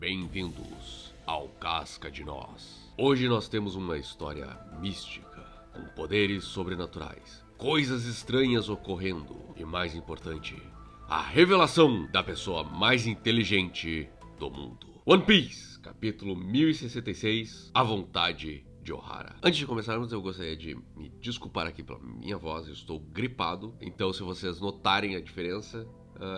Bem-vindos ao Casca de Nós. Hoje nós temos uma história mística, com poderes sobrenaturais, coisas estranhas ocorrendo e, mais importante, a revelação da pessoa mais inteligente do mundo. One Piece, capítulo 1066, A Vontade de Ohara. Antes de começarmos, eu gostaria de me desculpar aqui pela minha voz, eu estou gripado, então se vocês notarem a diferença,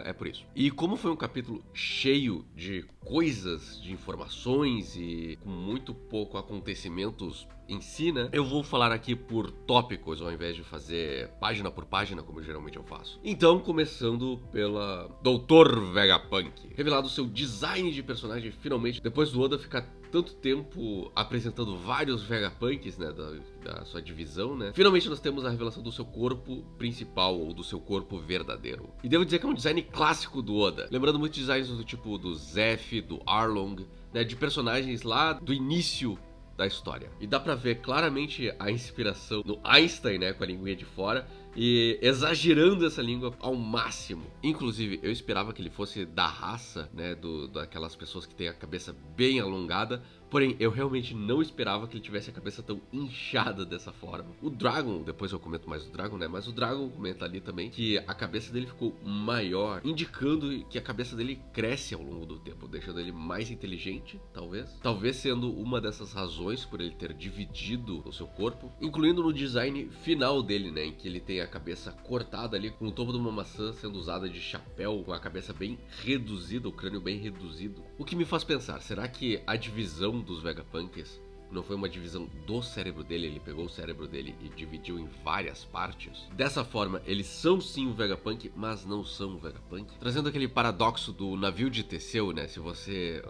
é por isso. E como foi um capítulo cheio de coisas, de informações e com muito pouco acontecimentos em si, né? Eu vou falar aqui por tópicos ao invés de fazer página por página, como geralmente eu faço. Então, começando pela Dr. Vegapunk. Revelado seu design de personagem finalmente, depois do Oda ficar tanto tempo apresentando vários Vegapunks, né, da sua divisão, né? Finalmente nós temos a revelação do seu corpo principal, ou do seu corpo verdadeiro. E devo dizer que é um design clássico do Oda, lembrando muitos designs do tipo do Zeff, do Arlong, né, de personagens lá do início da história. E dá pra ver claramente a inspiração no Einstein, né, com a linguinha de fora, e exagerando essa língua ao máximo. Inclusive, eu esperava que ele fosse da raça, né, daquelas pessoas que têm a cabeça bem alongada, porém, eu realmente não esperava que ele tivesse a cabeça tão inchada dessa forma. O Dragon, depois eu comento mais do Dragon, né, mas o Dragon comenta ali também que a cabeça dele ficou maior, indicando que a cabeça dele cresce ao longo do tempo, deixando ele mais inteligente, talvez. Talvez sendo uma dessas razões por ele ter dividido o seu corpo, incluindo no design final dele, né, em que ele tem a cabeça cortada ali, com o topo de uma maçã sendo usada de chapéu, com a cabeça bem reduzida, o crânio bem reduzido. O que me faz pensar, será que a divisão dos Vegapunks não foi uma divisão do cérebro dele? Ele pegou o cérebro dele e dividiu em várias partes? Dessa forma, eles são sim o Vegapunk, mas não são o Vegapunk. Trazendo aquele paradoxo do navio de Teseu, né? Se você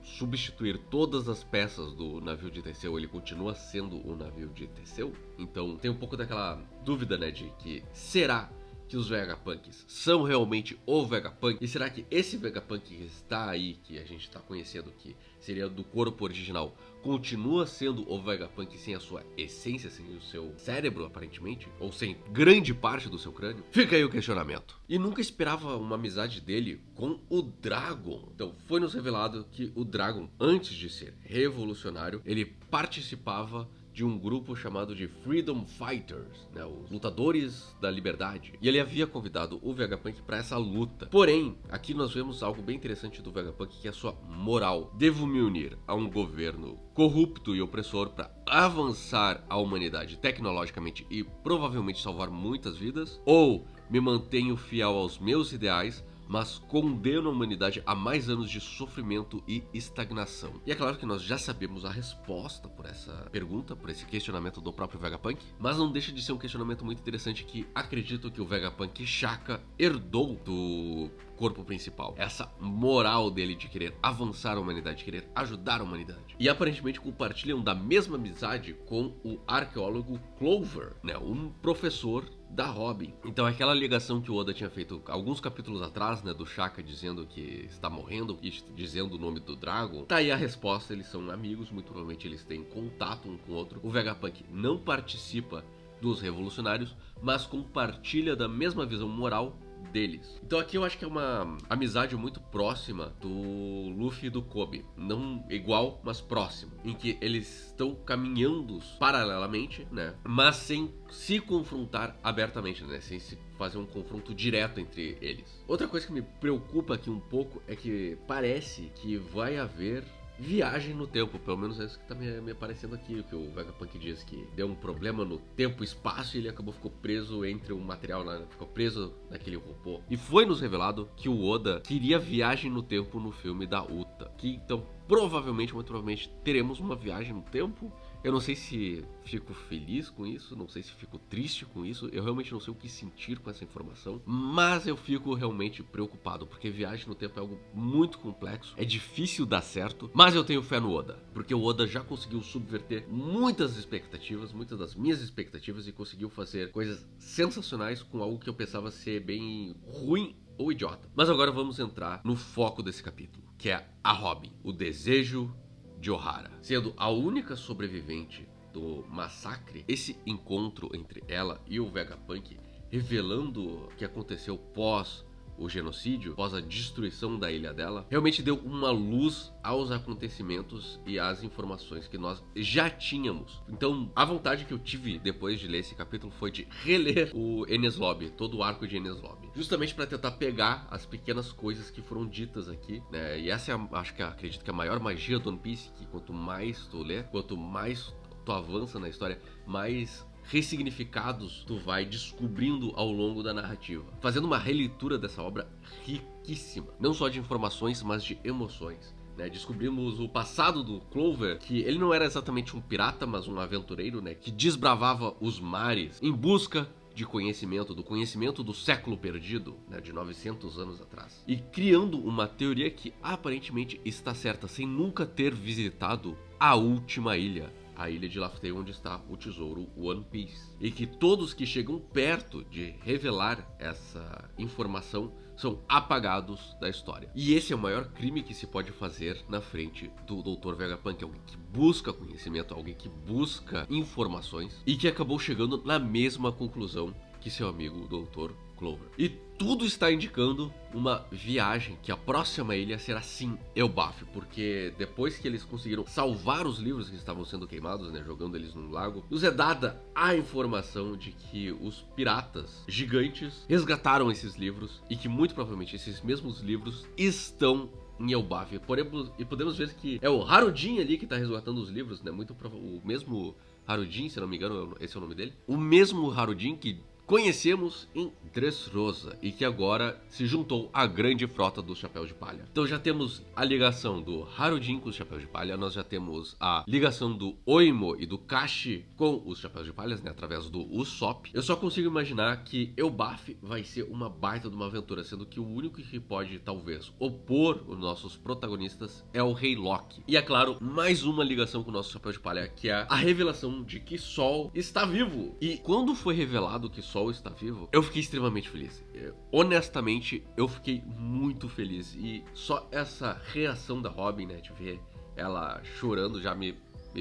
substituir todas as peças do navio de Teseu, ele continua sendo o navio de Teseu? Então tem um pouco daquela dúvida, né, de que será que os Vegapunks são realmente o Vegapunk? E será que esse Vegapunk que está aí, que a gente está conhecendo, que seria do corpo original, continua sendo o Vegapunk sem a sua essência, sem o seu cérebro, aparentemente? Ou sem grande parte do seu crânio? Fica aí o questionamento. E nunca esperava uma amizade dele com o Dragon. Então foi nos revelado que o Dragon, antes de ser revolucionário, ele participava de um grupo chamado de Freedom Fighters, né, os lutadores da liberdade. E ele havia convidado o Vegapunk para essa luta. Porém, aqui nós vemos algo bem interessante do Vegapunk, que é a sua moral. Devo me unir a um governo corrupto e opressor para avançar a humanidade tecnologicamente e provavelmente salvar muitas vidas? Ou me mantenho fiel aos meus ideais, mas condena a humanidade a mais anos de sofrimento e estagnação? E é claro que nós já sabemos a resposta por essa pergunta, por esse questionamento do próprio Vegapunk, mas não deixa de ser um questionamento muito interessante que acredito que o Vegapunk Shaka herdou do corpo principal. Essa moral dele de querer avançar a humanidade, de querer ajudar a humanidade. E aparentemente compartilham da mesma amizade com o arqueólogo Clover, né, um professor da Robin. Então aquela ligação que o Oda tinha feito alguns capítulos atrás, né, do Shaka dizendo que está morrendo e dizendo o nome do Dragon, tá aí a resposta. Eles são amigos, muito provavelmente eles têm contato um com o outro. O Vegapunk não participa dos revolucionários, mas compartilha da mesma visão moral deles. Então aqui eu acho que é uma amizade muito próxima do Luffy e do Kobe. Não igual, mas próximo. Em que eles estão caminhando paralelamente, né? Mas sem se confrontar abertamente, né? Sem se fazer um confronto direto entre eles. Outra coisa que me preocupa aqui um pouco é que parece que vai haver viagem no tempo, pelo menos é isso que tá me aparecendo aqui, o que o Vegapunk diz, que deu um problema no tempo e espaço e ele ficou preso entre o material, né? Ficou preso naquele robô. E foi nos revelado que o Oda queria viagem no tempo no filme da Uta, que então provavelmente, muito provavelmente, teremos uma viagem no tempo. Eu não sei se fico feliz com isso, não sei se fico triste com isso, eu realmente não sei o que sentir com essa informação, mas eu fico realmente preocupado, porque viagem no tempo é algo muito complexo, é difícil dar certo, mas eu tenho fé no Oda, porque o Oda já conseguiu subverter muitas expectativas, muitas das minhas expectativas, e conseguiu fazer coisas sensacionais com algo que eu pensava ser bem ruim ou idiota. Mas agora vamos entrar no foco desse capítulo, que é a Robin, o desejo de Ohara. Sendo a única sobrevivente do massacre, esse encontro entre ela e o Vegapunk, revelando o que aconteceu pós o genocídio, após a destruição da ilha dela, realmente deu uma luz aos acontecimentos e às informações que nós já tínhamos. Então, a vontade que eu tive depois de ler esse capítulo foi de reler o Enies Lobby, todo o arco de Enies Lobby, justamente para tentar pegar as pequenas coisas que foram ditas aqui, né? E essa é, acredito que a maior magia do One Piece, que quanto mais tu lê, quanto mais tu avança na história, mais ressignificados tu vai descobrindo ao longo da narrativa, fazendo uma releitura dessa obra riquíssima, não só de informações, mas de emoções. Descobrimos o passado do Clover, que ele não era exatamente um pirata, mas um aventureiro, né, que desbravava os mares em busca de conhecimento, do conhecimento do século perdido, né, de 900 anos atrás, e criando uma teoria que aparentemente está certa, sem nunca ter visitado a última ilha, a ilha de Laugh Tale, onde está o tesouro One Piece. E que todos que chegam perto de revelar essa informação são apagados da história. E esse é o maior crime que se pode fazer na frente do Dr. Vegapunk, alguém que busca conhecimento, alguém que busca informações e que acabou chegando na mesma conclusão que seu amigo Dr. Clover. E tudo está indicando uma viagem, que a próxima ilha será sim Elbaf, porque depois que eles conseguiram salvar os livros que estavam sendo queimados, né, jogando eles num lago, nos é dada a informação de que os piratas gigantes resgataram esses livros e que muito provavelmente esses mesmos livros estão em Elbaf. E podemos ver que é o Harudin ali que está resgatando os livros, né? O mesmo Harudin, se não me engano, esse é o nome dele. O mesmo Harudin que conhecemos em Dressrosa e que agora se juntou à grande frota dos Chapéus de Palha. Então já temos a ligação do Harudin com os Chapéus de Palha, nós já temos a ligação do Oimo e do Kashi com os Chapéus de Palha, né, através do Usopp. Eu só consigo imaginar que Elbaf vai ser uma baita de uma aventura, sendo que o único que pode talvez opor os nossos protagonistas é o Rei Loki. E é claro, mais uma ligação com o nosso Chapéu de Palha, que é a revelação de que Sol está vivo. E quando foi revelado que Sol está vivo, eu fiquei extremamente feliz. Honestamente, eu fiquei muito feliz. E só essa reação da Robin, né, de ver ela chorando, já me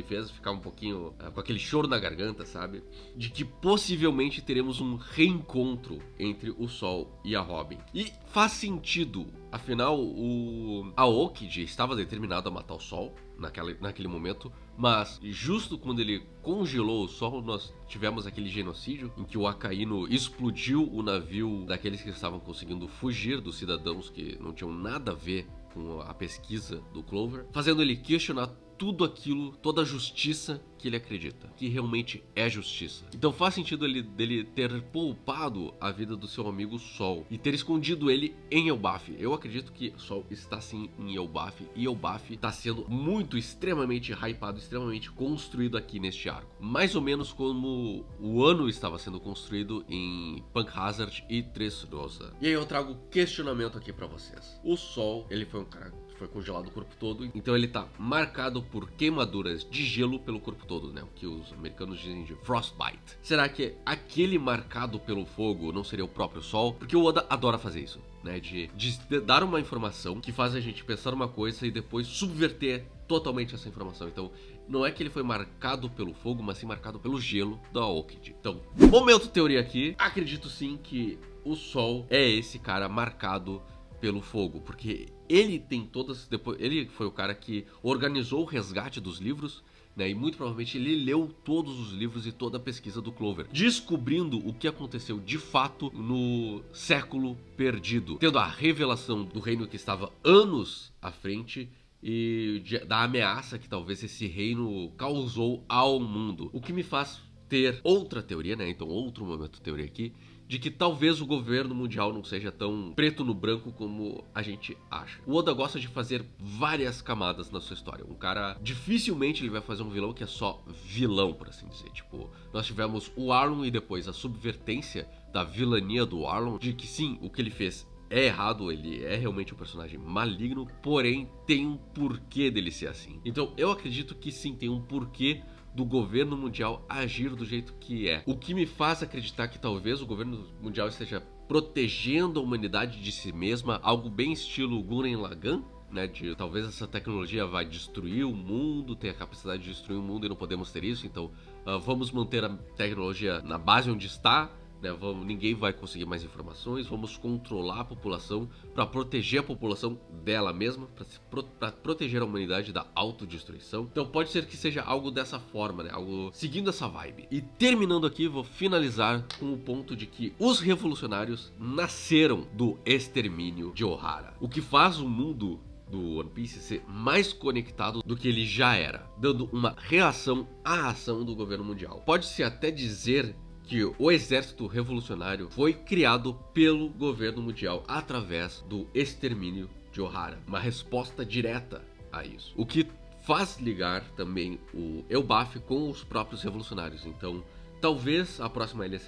fez ficar um pouquinho com aquele choro na garganta, sabe? De que possivelmente teremos um reencontro entre o Sol e a Robin. E faz sentido, afinal, o Aokiji estava determinado a matar o Sol naquele momento, mas justo quando ele congelou o Sol, nós tivemos aquele genocídio em que o Akainu explodiu o navio daqueles que estavam conseguindo fugir, dos cidadãos que não tinham nada a ver com a pesquisa do Clover, fazendo ele questionar tudo aquilo, toda a justiça que ele acredita, que realmente é justiça. Então faz sentido dele ter poupado a vida do seu amigo Sol e ter escondido ele em Elbaf. Eu acredito que Sol está sim em Elbaf e Elbaf está sendo extremamente hypado, extremamente construído aqui neste arco. Mais ou menos como o ano estava sendo construído em Punk Hazard e Dressrosa. E aí eu trago questionamento aqui pra vocês. O Sol, ele foi um cara que foi congelado o corpo todo, então ele tá marcado por queimaduras de gelo pelo corpo todo, né? O que os americanos dizem de frostbite. Será que aquele marcado pelo fogo não seria o próprio Sol? Porque o Oda adora fazer isso, né? De dar uma informação que faz a gente pensar uma coisa e depois subverter totalmente essa informação. Então, não é que ele foi marcado pelo fogo, mas sim marcado pelo gelo da Aokiji. Então, momento teoria aqui. Acredito sim que o Sol é esse cara marcado pelo fogo, porque ele tem todas... Ele foi o cara que organizou o resgate dos livros, né? E muito provavelmente ele leu todos os livros e toda a pesquisa do Clover, descobrindo o que aconteceu de fato no século perdido, tendo a revelação do reino que estava anos à frente e da ameaça que talvez esse reino causou ao mundo. O que me faz ter outra teoria, né? Então outro momento de teoria aqui, de que talvez o governo mundial não seja tão preto no branco como a gente acha. O Oda gosta de fazer várias camadas na sua história. Um cara, dificilmente ele vai fazer um vilão que é só vilão, por assim dizer. Tipo, nós tivemos o Arlong e depois a subvertência da vilania do Arlong, de que sim, o que ele fez é errado, ele é realmente um personagem maligno, porém tem um porquê dele ser assim. Então eu acredito que sim, tem um porquê do governo mundial agir do jeito que é. O que me faz acreditar que talvez o governo mundial esteja protegendo a humanidade de si mesma, algo bem estilo Gurren Lagann, né, de talvez essa tecnologia vai destruir o mundo, tem a capacidade de destruir o mundo e não podemos ter isso, então vamos manter a tecnologia na base onde está, né? Ninguém vai conseguir mais informações, vamos controlar a população para proteger a população dela mesma, para proteger a humanidade da autodestruição. Então pode ser que seja algo dessa forma, né? Algo seguindo essa vibe. E terminando aqui, vou finalizar com o ponto de que os revolucionários nasceram do extermínio de Ohara, o que faz o mundo do One Piece ser mais conectado do que ele já era, dando uma reação à ação do governo mundial. Pode-se até dizer que o exército revolucionário foi criado pelo governo mundial através do extermínio de Ohara, uma resposta direta a isso. O que faz ligar também o Elbaf com os próprios revolucionários. Então, talvez a próxima ilha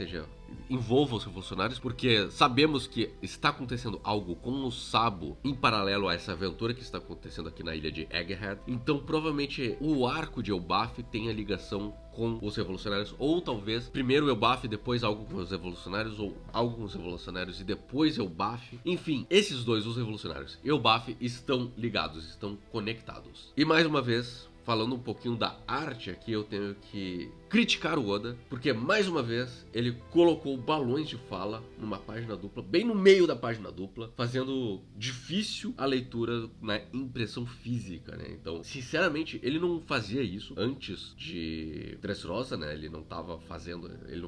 envolva os revolucionários, porque sabemos que está acontecendo algo com o Sabo em paralelo a essa aventura que está acontecendo aqui na ilha de Egghead. Então provavelmente o arco de Elbaf tenha ligação com os revolucionários, ou talvez primeiro Elbaf, depois algo com os revolucionários, ou algo com os revolucionários e depois Elbaf. Enfim, esses dois, os revolucionários e Elbaf, estão ligados, estão conectados. E mais uma vez, falando um pouquinho da arte aqui, eu tenho que criticar o Oda, porque mais uma vez ele colocou balões de fala numa página dupla, bem no meio da página dupla, fazendo difícil a leitura na impressão física, né? Então, sinceramente, ele não fazia isso antes de Dressrosa, né? Ele não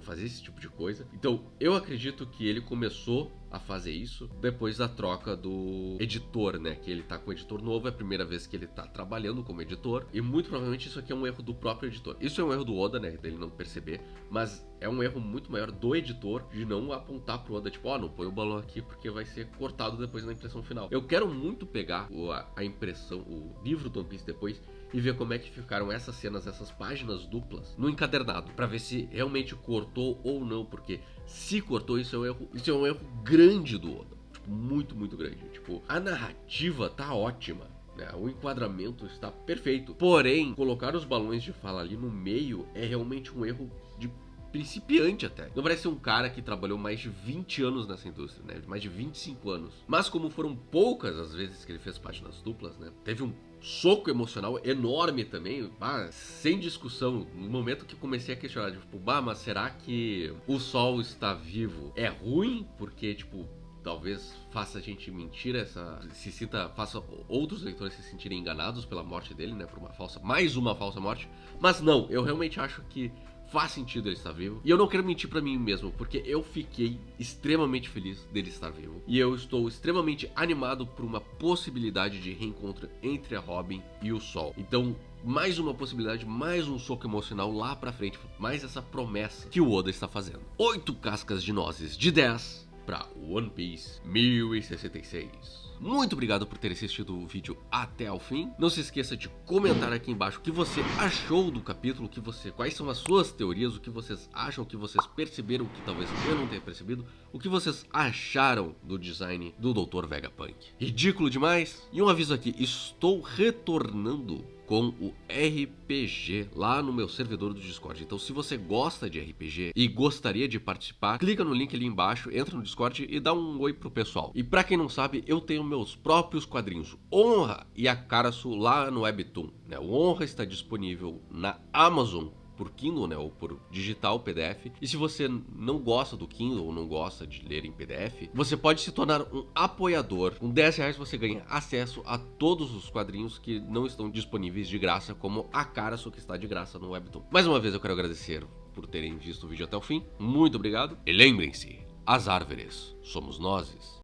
fazia esse tipo de coisa. Então, eu acredito que ele começou a fazer isso depois da troca do editor, né? Que ele tá com o editor novo, é a primeira vez que ele tá trabalhando como editor, e muito provavelmente isso aqui é um erro do próprio editor. Isso é um erro do Oda, né? Dele não perceber, mas é um erro muito maior do editor de não apontar pro Oda, tipo, não põe o balão aqui porque vai ser cortado depois na impressão final. Eu quero muito pegar a impressão, o livro do One Piece depois, e ver como é que ficaram essas cenas, essas páginas duplas no encadernado, pra ver se realmente cortou ou não, porque se cortou, isso é um erro grande do Oda, tipo, muito, muito grande. Tipo, a narrativa tá ótima, né? O enquadramento está perfeito, porém, colocar os balões de fala ali no meio é realmente um erro de principiante até. Não parece ser um cara que trabalhou mais de 20 anos nessa indústria, né? Mais de 25 anos. Mas como foram poucas as vezes que ele fez páginas duplas, né? Teve um soco emocional enorme também, sem discussão. No momento que comecei a questionar, tipo, mas será que o Sol está vivo? É ruim porque, tipo, talvez faça a gente mentir, faça outros leitores se sentirem enganados pela morte dele, né? Por mais uma falsa morte. Mas não, eu realmente acho que faz sentido ele estar vivo. E eu não quero mentir pra mim mesmo, porque eu fiquei extremamente feliz dele estar vivo. E eu estou extremamente animado por uma possibilidade de reencontro entre a Robin e o Sol. Então, mais uma possibilidade, mais um soco emocional lá pra frente, mais essa promessa que o Oda está fazendo. 8 cascas de nozes de 10 para One Piece 1066. Muito obrigado por ter assistido o vídeo até ao fim. Não se esqueça de comentar aqui embaixo o que você achou do capítulo, quais são as suas teorias, o que vocês acham, o que vocês perceberam que talvez eu não tenha percebido, o que vocês acharam do design do Dr. Vegapunk. Ridículo demais? E um aviso aqui, estou retornando com o RPG lá no meu servidor do Discord. Então se você gosta de RPG e gostaria de participar, clica no link ali embaixo, entra no Discord e dá um oi pro pessoal. E pra quem não sabe, eu tenho meus próprios quadrinhos Honra e Akarasu lá no Webtoon, né? O Honra está disponível na Amazon por Kindle, né, ou por digital PDF. E se você não gosta do Kindle ou não gosta de ler em PDF, você pode se tornar um apoiador. Com R$10 você ganha acesso a todos os quadrinhos que não estão disponíveis de graça, como Akarasu, que está de graça no Webtoon. Mais uma vez eu quero agradecer por terem visto o vídeo até o fim. Muito obrigado. E lembrem-se, as árvores somos nós.